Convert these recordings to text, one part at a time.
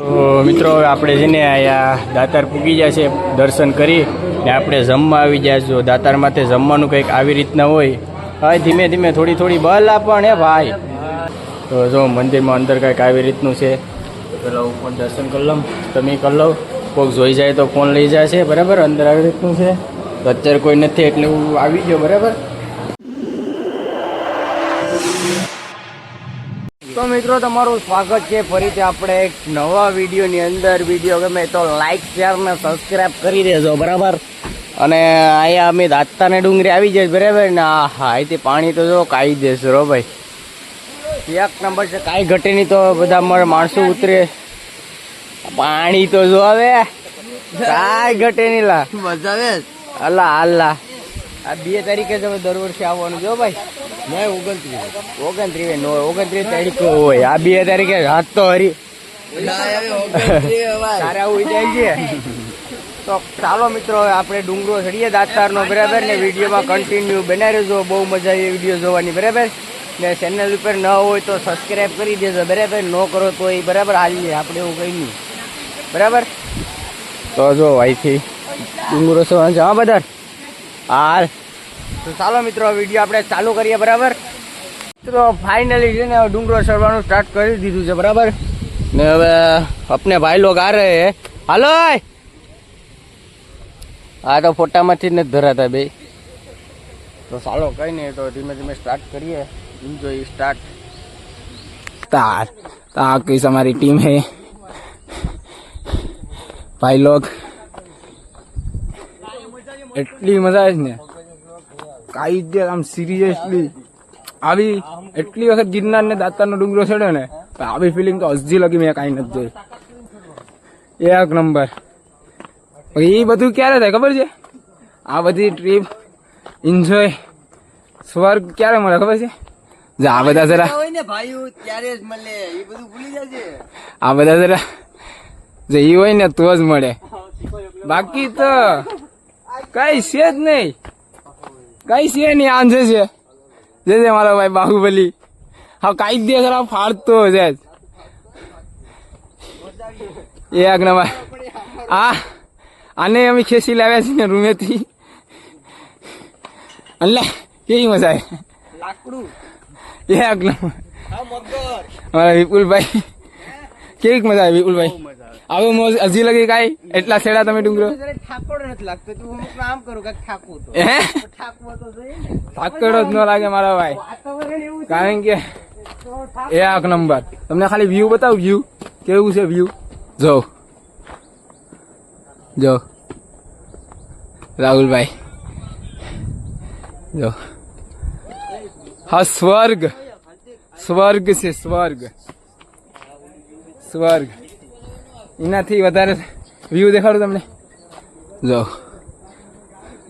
તો મિત્રો હવે આપણે છે ને અહીંયા દાતાર પૂગી જાય છે, દર્શન કરી ને આપણે જમવા આવી જાય. જો દાતાર માથે જમવાનું કંઈક આવી રીતના હોય. હા, ધીમે ધીમે થોડી બહલા પણ હે ભાઈ. તો જો મંદિરમાં અંદર કંઈક આવી રીતનું છે. પેલા ઉપર દર્શન કરી લઉં, તમે કરી લો. કોઈક જોઈ જાય તો ફોન લઈ જાય છે, બરાબર. અંદર આવી રીતનું છે. તો અત્યારે કોઈ નથી એટલે હું આવી ગયો, બરાબર. તો મિત્રો તમારું સ્વાગત છે ફરીથી આપણે એક નવા વિડીયોની અંદર. વિડીયો ગમે તો લાઈક શેર ને સબસ્ક્રાઈબ કરી દેજો, બરાબર. અને અહીંયા અમે દાતાને ડુંગરી આવી જાય, બરાબર ને. હા, અહીંથી પાણી તો જો કાઢી દેશે રો ભાઈ, એક નંબર છે. કાંઈ ઘટે નહીં તો બધા અમારે માણસો ઉતરે. પાણી તો જો હવે કાંઈ ઘટે નહીં લા, મજા આવે. અલ્લા અલ્લા, આ 2 તારીખે જ દર વર્ષે આવવાનું જો ભાઈ. 29 તારીખે હોય. આ 2 તારીખે હાથ તો હરી તારે આવું જાય છે. તો ચાલો મિત્રો હવે આપણે ડુંગરો ચડીએ દાતારનો, બરાબર ને. વિડીયોમાં કન્ટિન્યુ બનાવી રહેજો, બહુ મજા આવી વિડીયો જોવાની, બરાબર ને. ચેનલ ઉપર ન હોય તો સબસ્ક્રાઈબ કરી દેજો, બરાબર. ન કરો તો એ બરાબર હાલીએ આપણે, એવું કંઈ નહીં, બરાબર. તો જો અહીંથી ડુંગરો સવાન છે. હા બધા હાલ. તો ચાલો મિત્રો વિડીયો આપણે ચાલુ કરીએ, બરાબર. તો ફાઇનલી છે ને ડુંગરો ચડવાનું સ્ટાર્ટ કરી દીધું છે, બરાબર ને. હવે अपने भाई लोग आ रहे हैं. હાલો, આ તો ફોટામાંથી જ નથી ધરાતા બે. તો ચાલો કઈ નહીં, તો ધીમે ધીમે સ્ટાર્ટ કરીએ. Enjoy start. किस हमारी टीम है भाई लोग. એટલી મજા આવે છે ને કાંઈ જ આમ સિરિયસલી. આવી એટલી વખત ગિરનાર ને દાતારનો ડુંગરો ચડ્યો ને, આવી ફિલિંગ તો હજી લગી મેં કાંઈ નથી જોઈ. એક નંબર. એ બધું ક્યારે થાય ખબર છે? આ બધી ટ્રીપ એન્જોય સ્વર્ગ ક્યારે મળે ખબર છે? આ બધા જરા આ બધા જરા જે ઈ હોય ને તો જ મળે, બાકી તો કઈ છે જ નહીં. કઈ છે નહીં. આંધે છે જે મારો ભાઈ બાહુબલી. હા, કઈ દે જરા ફાડતો છે. એક નંબર. આને અમે ખેંચી લાવ્યા છીએ રૂમેથી. એટલે કેવી મજા આવે. લાકડું એક નંબર. અમારા વિપુલભાઈ કેવી મજા આવે. વિપુલભાઈ હવે મોજ હજી લગી કાંઈ એટલા છેડા તમે ડુંગરો થાકડો જ ન લાગે મારા ભાઈ, કારણ કે એક નંબર. તમને ખાલી વ્યૂ બતાવું, વ્યૂ કેવું છે. વ્યૂ જો જો રાહુલભાઈ જો. હા, સ્વર્ગ સ્વર્ગ છે, સ્વર્ગ સ્વર્ગ. એનાથી વધારે વ્યૂ દેખાડું તમને. જો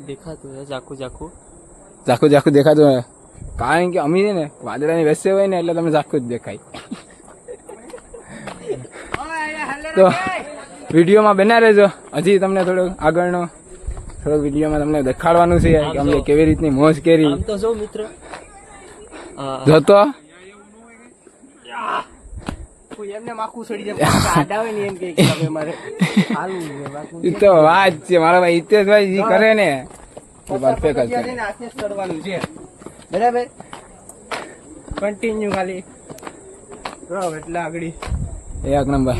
દેખાતું ઝાખું ઝાખું દેખાતું. કારણ કે અમે છે ને વાદળાની વચ્ચે હોય ને એટલે તમને ઝાખું જ દેખાય. તો વિડીયોમાં બના રહેજો. હજી તમને થોડો આગળનો વિડીયોમાં તમને દેખાડવાનું છે કે અમને કેવી રીતની મોજ કરી. તો જો મિત્ર જોતો એમને માખું સડી જાય. તો વાત છે મારા ભાઈ હિતેશભાઈ જી કરે ને પરફેક્ટ છે. ચડવાનું છે, બરાબર. કન્ટિન્યુ ખાલી એટલે આગળ એક નંબર.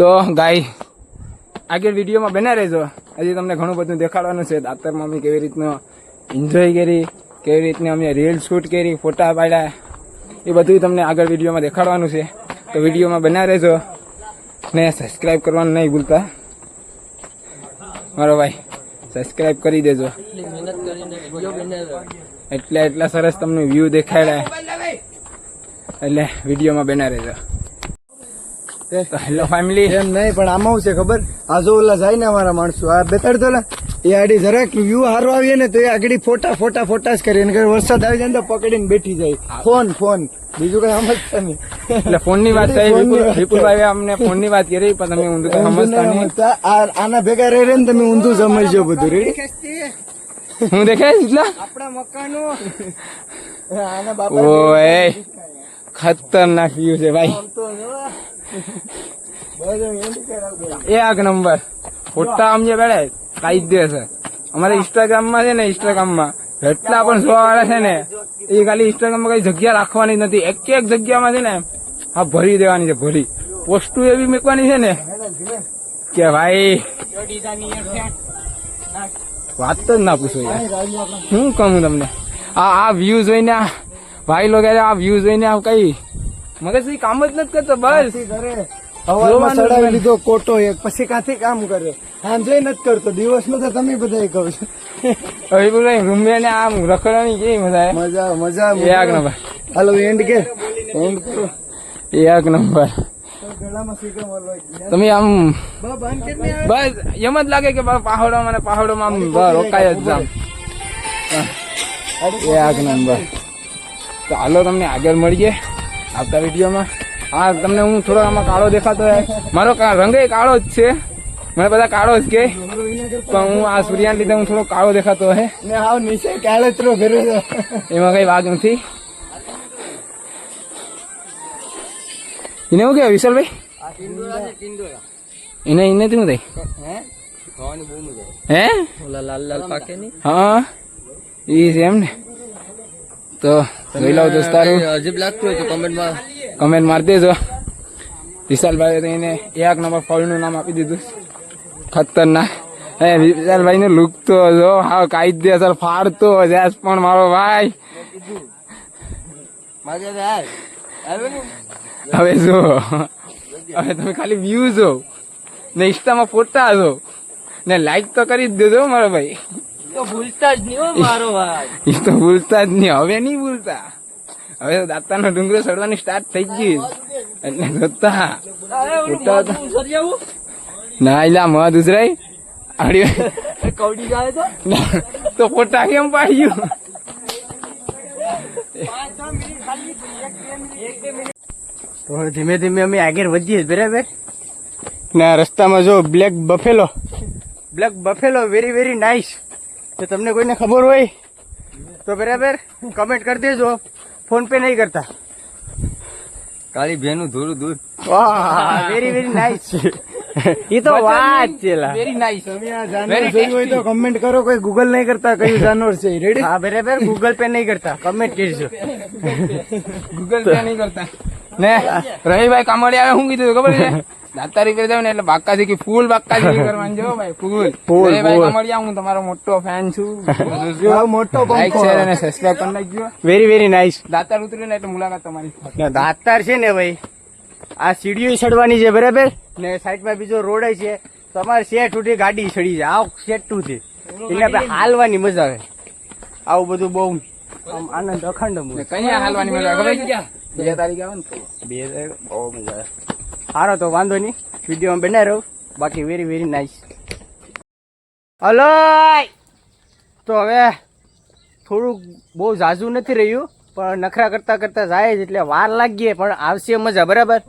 તો ગાય આગળ વિડીયોમાં બના રહેજો. હજી તમને ઘણું બધું દેખાડવાનું છે. દાતારમાં અમે કેવી રીતનો એન્જોય કરી, કેવી રીતની અમે રીલ શૂટ કરી, ફોટા પાડ્યા, એ બધું તમને આગળ વિડીયોમાં દેખાડવાનું છે. તો વિડીયોમાં બના રહેજો ને સબસ્ક્રાઈબ કરવાનું નહીં ભૂલતા મારો ભાઈ. સબસ્ક્રાઈબ કરી દેજો. એટલા સરસ તમને વ્યૂ દેખાડ્યા એટલે વિડીયોમાં બના રહેજો. Hello family. એમ નહીં પણ આમાં શું છે ખબર? આ જો ઓલા જાય ને અમારા માણસો, આ બેતાડતો ને એ આડી જરાક વ્યૂ સારો આવીએ ને તો એ આગળ ફોટા જ કરીએ. વરસાદ આવી જાય ને તો પકડીને બેઠી જાય. ફોન બીજું કઈ સમજતા નહીં. એટલે ફોન ની વાત થઈ. વિપુલભાઈ અમને ફોન ની વાત કરી પણ તમે ઊંધું કઈ સમજતા નહીં. આના ભેગા રહી ને તમે ઊંધું સમજજો બધું. રેડી હું દેખાય એટલા આપણા મકાનો આના બાપા ઓય ખતરનાક વ્યૂ છે ભાઈ. એક નંબર ફોટા સમજે બેડે કાયદેસર. અમારે ઇન્સ્ટાગ્રામમાં છે ને, ઇન્સ્ટાગ્રામમાં જેટલા પણ જોવા વાળા છે ને એ ખાલી ઇન્સ્ટાગ્રામમાં કઈ જગ્યા રાખવાની નથી. એક એક જગ્યામાં છે ને આ ભરી દેવાની છે, ભરી પોસ્ટો એવી મૂકવાની છે ને કે ભાઈ વાત જ ના પૂછો યાર. શું કહું તમને, આ વ્યૂ જોઈને ભાઈ લોકો આ વ્યૂ જોઈને કઈ મગજ કામ જ નથી કરતો. બસ હવામાં ચડાવી લીધો કોટો એક, પછી કાંથી કામ કરે, સાંજે નથી કરતો, દિવસમાં તો તમે બધા કહો છો. હવે બોલાય રૂમિયા ને આમ રખડવાની કેવી મજા આવે. મજા એક નંબર. હાલો એન્ડ કે એન્ડ કરો. એક નંબર. ગળામાં સીધો મળવા તમે આમ બંધ કેટલી આવે? બસ એમ જ લાગે કે પહાડોમાં ને પહાડોમાં આમ બસ રોકાય જ જામ. એક નંબર. તો હાલો તમને આગળ મળીએ આવતા વિડીયોમાં. હા, તમને હું થોડો આમાં કાળો દેખાતો હોય, મારો રંગ કાળો જ છે, મને બધા કાળો જ કે, પણ હું આ સૂર્યાને લીધે હું થોડો કાળો દેખાતો હે ને હાવ નીચે કાળતરો કર્યો છે. એમાં કઈ વાગ નથી. એને શું કહેવાય વિશાલભાઈ? એને એને શું થાય? હે લાલ લાલ પાકે નહીં. હા એ છે એમ ને. તો જોઈ લો દોસ્તારો, અજીબ લાગતું હોય તો કમેન્ટમાં કમેન્ટ મારી દેજો. વિશાલભાઈ એને એક નંબર ફળનું નામ આપી દીધું, ખતરનાક. હે વિશાલભાઈ નો લુક તો જો હા કાયદેસર ફાડતો જેસ પણ મારો ભાઈ. હવે જો હવે તમે ખાલી વ્યૂ જો ને ઇન્સ્ટામાં ફોટા જો ને લાઈક તો કરી જ દેજો મારો ભાઈ. તો ભૂલતા જ નહીં હો મારો ભાઈ. એ તો ભૂલતા જ નહીં, હવે નહીં ભૂલતા. હવે તો દાતાનો ડુંગરો ચડવાની સ્ટાર્ટ થઈ ગઈ એટલે જોતા ફોટા ના એલા મધ ઉજરાય કવડી જાય તો ફોટા કેમ પાડ્યું. તો હવે ધીમે ધીમે અમે આગળ વધીએ બરાબર. ને રસ્તામાં જો black Buffalo very very nice. તો તમને કોઈને ખબર હોય તો બરાબર કમેન્ટ કરી દેજો. ફોન પે નહીં કરતા. કાળી ભેનું ધૂળ દૂધ વેરી વેરી નાઇસ. એ તો વાત છે લા. Very nice. જાનવર જોયું હોય તો કમેન્ટ કરો. કોઈ ગૂગલ નહીં કરતા કયું જાનવર છે. રેડી? હા બરાબર. ગૂગલ પે નહીં કરતા, કમેન્ટ કરજો. ગૂગલ પે નહીં કરતા ને. રહીભાઈ કામડી આવે શું કીધું ખબર છે? દાતારી કરી દઉં ને એટલે બાકાજી કે ફૂલ બાકાજી કરવાની જો ભાઈ. ફૂલ રહીભાઈ કામડી હું તમારો મોટો ફેન છું. મોટો લાઈક શેર અને સબસ્ક્રાઇબ કરી નાખજો. Very very nice. દાતાર ઉતર્યું ને એટલે મુલાકાત તમારી. દાતાર છે ને ભાઈ, આ સીડીઓ ચડવાની છે બરાબર ને સાઈડમાં બીજો રોડ છે. તમારે શેઠ ઉઠી ગાડી ચડી જાય. આવ શેઠું છે એટલે આપણે હાલવાની મજા આવે. આવું બધું બહુ આમ આનંદ અખંડ કઈ હાલવાની મજા ખબર છે? 2 તારીખે આવે ને તો. બહુ મજા આવે. સારો તો વાંધો નહીં, વિડીયોમાં બનાવી રહો. બાકી વેરી વેરી નાઇસ. હલો તો હવે થોડુંક બહુ ઝાઝું નથી રહ્યું, પણ નખરા કરતા કરતા જાય જ એટલે વાર લાગીએ, પણ આવશે મજા બરાબર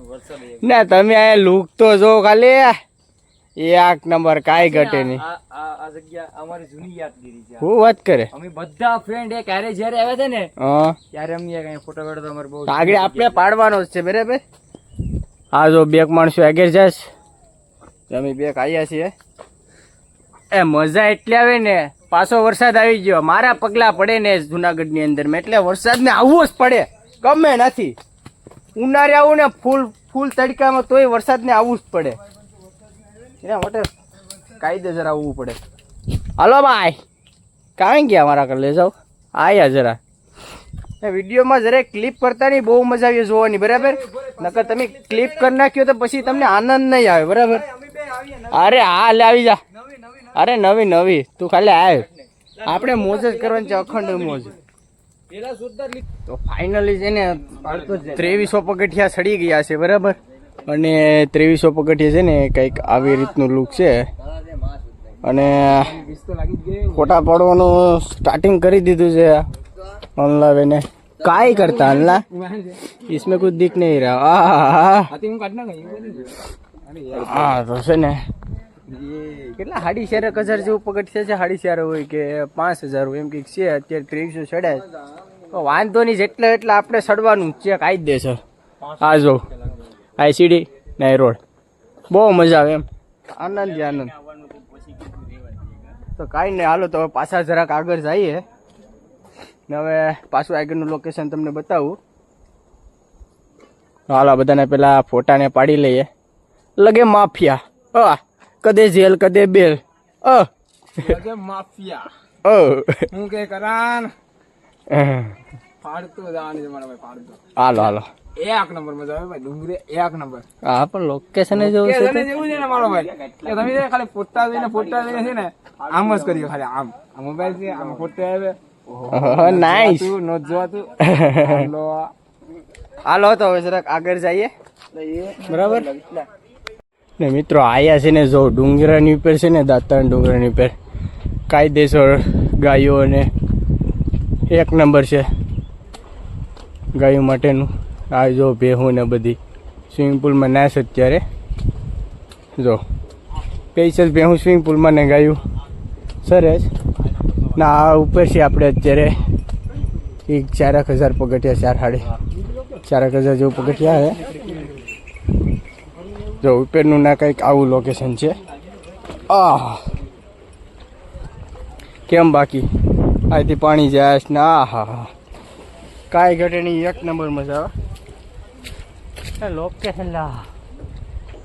ને. તમે આ લુક તો જો ખાલી એક નંબર, કાંઈ ઘટે નહીં. આ જગ્યા અમારી જૂની યાદગીરી છે. હું વાત કરે. અમે બધા ફ્રેન્ડ એક હારે જયારે આવ્યા હતા ને હા ત્યારે અમને કઈ ફોટો પાડતો અમારે બહુ આગળ આપણે પાડવાનો જ છે બરાબર. હા જો બે માણસો આગળ જશ, અમે બે આવ્યા છીએ. એ મજા એટલી આવે ને, પાછો વરસાદ આવી ગયો. મારા પગલા પડે ને જુનાગઢની અંદર મેં, એટલે વરસાદને આવવો જ પડે ગમે નથી. ઉનાળે આવું ને ફૂલ તડકામાં તોય વરસાદને આવવું જ પડે. એના માટે કાયદેસર આવવું પડે. હાલો ભાઈ, કાંઈ ગયા મારા કર લઈ જાઓ. આયા જરા વિડીયોમાં જરાક ક્લિપ કરતા નહીં, બહુ મજા આવી જોવાની બરાબર. નકર તમે ક્લિપ કરી નાખ્યો તો પછી તમને આનંદ નહીં આવે બરાબર. અરે હા લે આવી જા. અરે નવી તું ખાલી આવ. આપણે મોજ જ કરવાની છે, અખંડ મોજ. તો ફાઇનલી છે ને 2300 પગથિયા ચડી ગયા છે બરાબર. અને 2300 પગથિયા છે ને કંઈક આવી રીતનું લુક છે. અને ફોટા પાડવાનું સ્ટાર્ટિંગ કરી દીધું છે અનલા ને. કાંઈ કરતા અનલા इसमें कुछ दिख नहीं रहा. હા તો છે ને કેટલા 4.5 જેવું પગથિયા છે. 4.5 હોય કે 5000 હોય એમ કંઈક છે. અત્યારે 2300 ચડ્યા. તો વાંધો નહીં, જેટલા એટલા આપણે ચડવાનું છે કાયદેસર. આ જો આ સીડી ને રોડ બહુ મજા આવે એમ, આનંદ જ આનંદ. તો કાંઈ નહીં, હાલો તો હવે પાછા જરાક આગળ જઈએ ને હવે પાછું આગળનું લોકેશન તમને બતાવું. હાલો બધાને પેલા ફોટાને પાડી લઈએ. લગે માફિયા કદે જેલ કદે બેલ માફિયા હું કે કરાન ફાડતો જવાની છે મારા ભાઈ, ફાડતો. હાલો હાલો એક નંબર મજા આવે ભાઈ, ડુંગરે એક નંબર. હા પણ લોકેશન જેવું છે તને જેવું છે ને મારો ભાઈ, કે તમે છે ને ખાલી ફોટા જોઈને છે ને આમ જ કર્યો, ખાલી આમ આ મોબાઈલ છે આમ ફોટો આવે. નાઈસ. નોટ જોવાતું. હાલો તો હવે જરાક આગળ જઈએ બરાબર ને મિત્રો. આયા છે ને જો ડુંગરાની ઉપર છે ને, દાતાર ડુંગરાની ઉપર કાયદેસર ગાયો અને એક નંબર છે ગાયો માટેનું. આ જો ભેહું ને બધી સ્વિમિંગ પુલમાં નાશ અત્યારે જો સ્પેશિયલ ભેહું સ્વિમિંગ પુલમાં ને ગાયું સરસ ના. આ ઉપર છે આપણે અત્યારે 4,000 પગથિયા, 4,000 જેવું પગથિયા હે. જો ઉપરનું ના કંઈક આવું લોકેશન છે. કેમ બાકી અહીંથી પાણી જાય ને હા કાંઈ ઘટે નહીં, એક નંબર મજા આવે. લોકેશન લા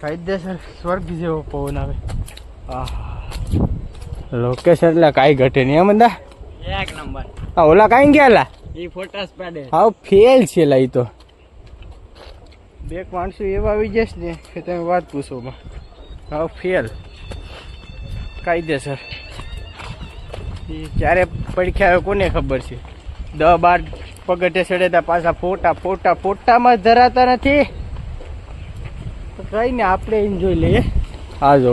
કાયદેસર સ્વર્ગ જેવો પવન આવે. લોકેશન એટલે કાંઈ ઘટે નહીં એમ બધા એક નંબર. હા ઓલા કાંઈ ગયા લા એ ફોટાસ પાડે. હા ફેલ છે લા. ઈ તો બે માણસો એવા આવી જશે ને કે તમે વાત પૂછો માં. હા ફેલ કાયદેસર. એ ક્યારે પડખ્યા કોને ખબર છે. 10-12 પગથે ચડેતા પાછા ફોટામાં ધરાતા નથી. કઈ ને આપણે એન્જોય લઈએ. હા જો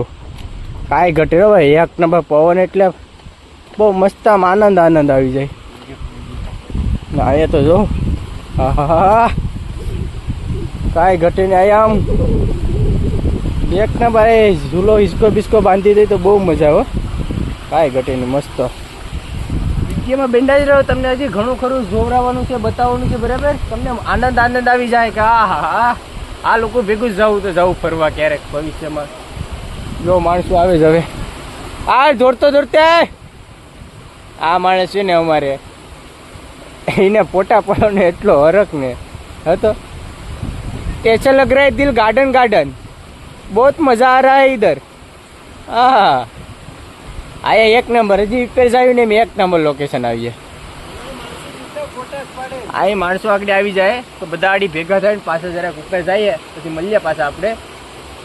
કાંઈ ઘટે ભાઈ, એક નંબર પવન એટલે બહુ મસ્ત આમ આનંદ આવી જાય. ના એ તો જો હા કાંઈ ઘટે ને આયા આમ એક નંબર. એ ઝૂલો હિસકો બિસ્કો બાંધી દે તો બહુ મજા આવે. કાંઈ ઘટે નહીં, મસ્ત વિડીયોમાં બેંડાઈ રહ્યો. તમને હજી ઘણું ખરું જોવરાવાનું છે, બતાવવાનું છે બરાબર. તમને આનંદ આવી જાય કે આ લોકો ભેગું જ જવું તો જવું ફરવા ક્યારેક ભવિષ્યમાં. જો માણસો આવે જ હવે દોડતે આ માણસ છે ને અમારે એને ફોટા પાડવાનો એટલો હરખ ને હતો. ऐसा लग रहा है दिल गार्डन बहुत मजा आ रहा है इधर. आया एक नंबर. हજી ઉપર આવ્યું ને મેં એક નંબર લોકેશન આવીએ. અહીં માણસો આગળ આવી જાય તો બધા આડી ભેગા થાય ને પાછા જરાક ઉપર જઈએ પછી મળીએ પાછા આપણે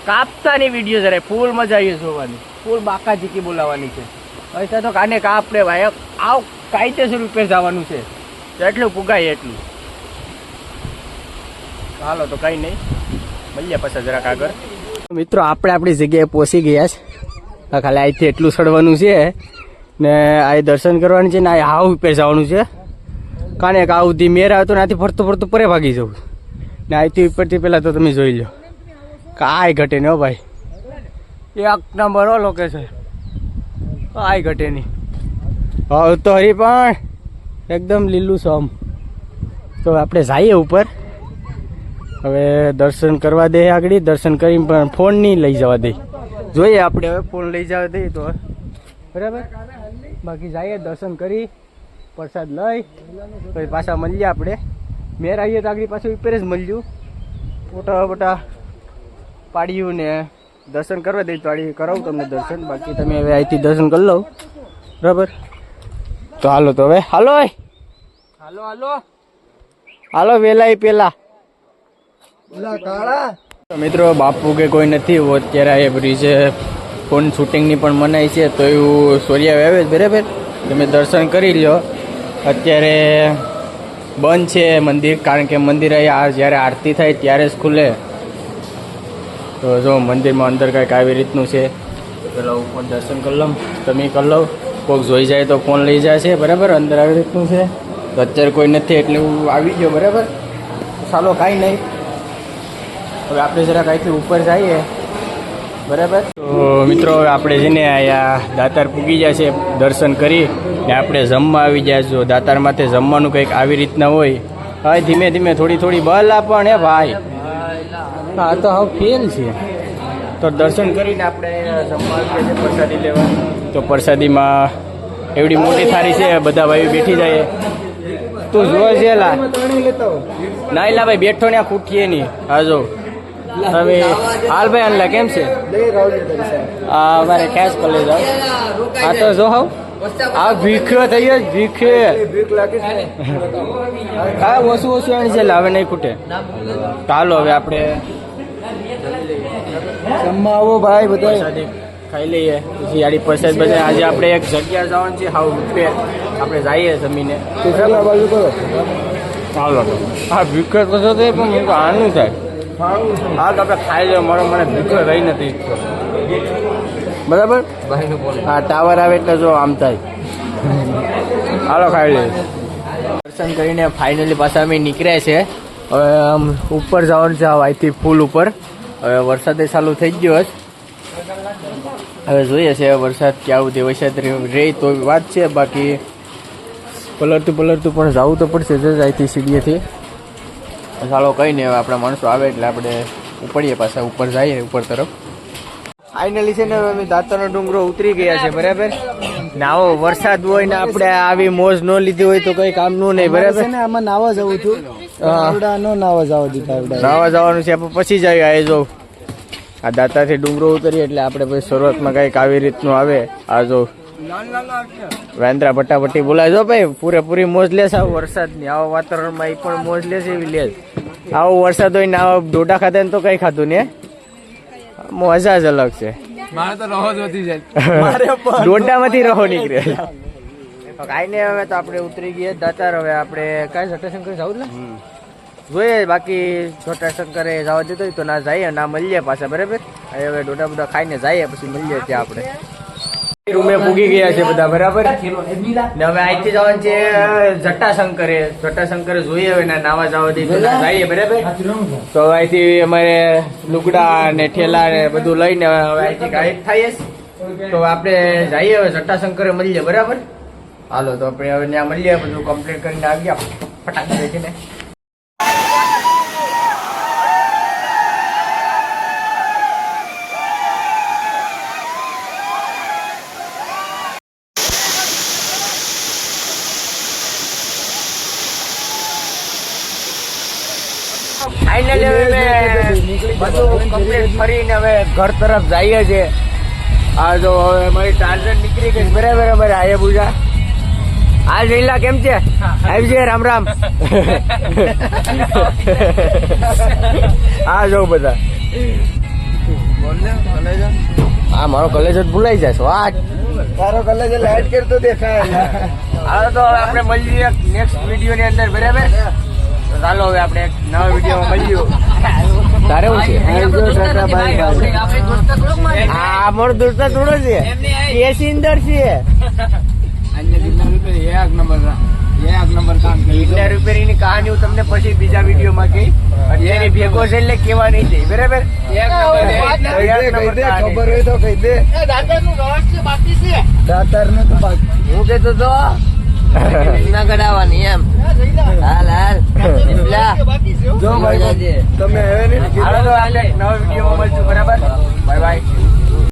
કાપતાની વિડીયો જરાક ફૂલ મજા આવી જોવાની, ફૂલ બાકા જીકી બોલાવવાની છે. પૈસા તો કાને કા આપણે ભાઈ આવ કાયદેસર ઉપર જવાનું છે, એટલું પુગાય એટલું. હાલો તો કંઈ નહીં, મળીએ પાછા જરાક આગળ. મિત્રો આપણે આપણી જગ્યાએ પહોંચી ગયા છે. ખાલી અહીંથી એટલું ચડવાનું છે ને આ દર્શન કરવાનું છે ને આ હાવ ઉપર જવાનું છે. કાને કે આવું મેર આવતો ને આથી ફરતું પરે ભાગી જવું ને અહીંથી ઉપરથી પહેલાં તો તમે જોઈ લો કાંઈ ઘટે નહીં. હો ભાઈ એક નંબર હો લોકેશન, કાંઈ ઘટે નહીં. હવે તો હરી પણ એકદમ લીલું સમ. તો આપણે જઈએ ઉપર. હવે દર્શન કરવા દે આગળ, દર્શન કરીને પણ ફોન નહીં લઈ જવા દે. જોઈએ આપણે હવે ફોન લઈ જવા દઈએ તો બરાબર. બાકી જઈએ દર્શન કરી પ્રસાદ લઈ પછી પાછા મળીએ આપણે. મેર આવીએ તો આગળ પાછું ઉપર જ મળ્યું. ફોટા પાડ્યું ને દર્શન કરવા દઈએ તો કરાવું તમને દર્શન. બાકી તમે હવે અહીંથી દર્શન કરી લો બરાબર. તો હાલો તો હવે હાલો વેલા પેલા મિત્રો. બાપુ કે કોઈ નથી અત્યારે એ બ્રિજે ફોન શૂટિંગની પણ મનાઈ છે તો એવું સોરિયા આવે બરાબર. તમે દર્શન કરી લો. અત્યારે બંધ છે મંદિર, કારણ કે મંદિર અહીંયા જ્યારે આરતી થાય ત્યારે જ ખુલે. તો જો મંદિરમાં અંદર કંઈક આવી રીતનું છે. પેલા ઉપર દર્શન કરી લઉં, તમે કરી લો. કોઈક જોઈ જાય તો ફોન લઈ જાય છે બરાબર. અંદર આવી રીતનું છે. તો અત્યારે કોઈ નથી એટલે હું આવી ગયો બરાબર. ચાલો કાંઈ નહીં, હવે આપણે જરાક અહીંથી ઉપર જઈએ બરાબર. તો મિત્રો હવે આપણે છે ને અહીંયા દાતાર પૂગી જાય છે દર્શન કરી ને આપણે જમવા આવી જાય. જો દાતાર માથે જમવાનું કંઈક આવી રીતના હોય. હવે ધીમે ધીમે થોડી બલ પણ હે ભાઈ. હા તો હવે ફેલ છે તો દર્શન કરીને આપણે જમવા આવીએ છીએ પ્રસાદી લેવા. તો પ્રસાદીમાં એવડી મોટી થાળી છે, બધા ભાઈઓ બેઠી જાય. તું જોવા છે લા ના એલા ભાઈ બેઠો ને આ ખૂટીએ નહીં. હા જો તમે હાલ ભાઈ અનલા કેમ છે? આ અમારે કેશ કોલેજ આ તો જો હાવ આ ભીખ્યો થઈ ગયો ભીખે હા ઓછું ઓછું આણી છે હવે નહીં ખૂટે. ચાલો હવે આપણે જમવા આવો ભાઈ બધા. પ્રસાદી ખાઈ લઈએ પછી આડી પ્રસાદ બધા. આજે આપણે એક જગ્યા જવાનું છે હાવ રૂપે આપણે જઈએ જમીને. પેલા બાજુ કરો. ચાલો હા ભીખર કશો તો પણ મને આનું થાય હા તો આપણે ખાઈ લે. મને ભીખર રહી નથી બરાબર. હા ટાવર આવે એટલે જો આમ થાય. હાલો ખાઈ લઈએ. દર્શન કરીને ફાઇનલી પાછા અમે નીકળ્યા છે. હવે આમ ઉપર જવાનું છે અહીંથી ફૂલ ઉપર. હવે વરસાદ ચાલુ થઈ ગયો જ. હવે જોઈએ છે વરસાદ ક્યાં સુધી વરસાદ રહે તો વાત છે. બાકી પલરતું પણ જવું તો પડશે જ અહીંથી સીડીએથી. ચાલો કંઈ નહીં હવે આપણા માણસો આવે એટલે આપણે ઉપડીએ પાછા ઉપર જઈએ ઉપર તરફ. ફાઇનલી છે ને અમે દાંતાનો ડુંગરો ઉતરી ગયા છે બરાબર. ને આવો વરસાદ હોય ને આપણે આવી મોજ ન લીધી હોય તો કઈ કામનું નહીં બરાબર. ને આમાં નાવા જવું છું. નો નાવા જવા દીધા. નાવા જવાનું છે આપણે પછી જઈએ. આ જો આ દાંતાથી ડુંગરો ઉતરીએ એટલે આપણે પછી શરૂઆતમાં કંઈક આવી રીતનું આવે. આ જો વેન્દ્રા ભટ્ટાભટ્ટી બોલાય જો ભાઈ પૂરેપૂરી મોજ લેશે. આવો વરસાદની આવા વાતાવરણમાં એ પણ મોજ લેશે એવી લે. આવો વરસાદ હોય ને આવા ડોડા ખાધા ને તો કઈ ખાધું ને મજા જ અલગ છે. મારે તો રહો જ વધી જાય. ડોડામાંથી રહો નીકળે. કાંઈ નહીં હવે તો આપણે ઉતરી ગયા દાતાર. હવે આપણે કાંઈ જટાશંકર જવું ને જોઈએ. બાકી જટાશંકરે જવા દીધો હોય તો ના જઈએ ના મળીએ પાછા બરાબર. હવે ડોડા બધા ખાઈને જઈએ પછી મળીએ ત્યાં આપણે. રૂમે પૂગી ગયા છે બધા બરાબર. ને હવે અહીંથી જવાનું છે જટાશંકરે. જટાશંકરે જોઈએ હવે નાવા જવા દઈએ તો ના જઈએ બરાબર. તો અહીંથી અમારે લુગડા ને ઠેલા ને બધું લઈને હવે અહીંથી ગાયબ થઈએ. તો આપણે જઈએ હવે જટાશંકરે મળીએ બરાબર. હાલો તો આપણે હવે ત્યાં મળીએ બધું કમ્પ્લીટ કરીને આવી ગયા ફટાક ને. ફાઇનલી હવે બધું કમ્પ્લીટ ફરીને હવે ઘર તરફ જઈએ છીએ. આ જો હવે અમારી ટાર્જન નીકળી ગઈ બરાબર. અમારે આયાબુજા આ જઈલા કેમ છે? આવી છે રામ રામ. આ જો બધા હા મારો કલેજ જ ભૂલાઈ જાય. વાત તારો કલેજ લાઈટ કરતો દેખાય. હવે તો આપણે મળીએ નેક્સ્ટ વિડીયો ની અંદર બરાબર. ચાલો હવે આપણે એક નવા વિડીયોમાં મળ્યું. તારે શું છે? હા મારો દોસ્ત થોડો છે એ સિંદર છે. એક નંબર કામ ઇન્ડિયા રિપેરિંગ ની કહાની હું તમને પછી બીજા વિડીયોમાં કહી. અત્યારે ભેગો છે એટલે કેવા નહીં જાય બરાબર. ખબર હોય તો કહી દે. દાતાર નું તો બાકી. હું કેતો તો ના કઢાવવાની એમ. હાલ જો ભાઈ તમે હવે ને નવા વિડીયોમાં મળશું બરાબર. Bye bye.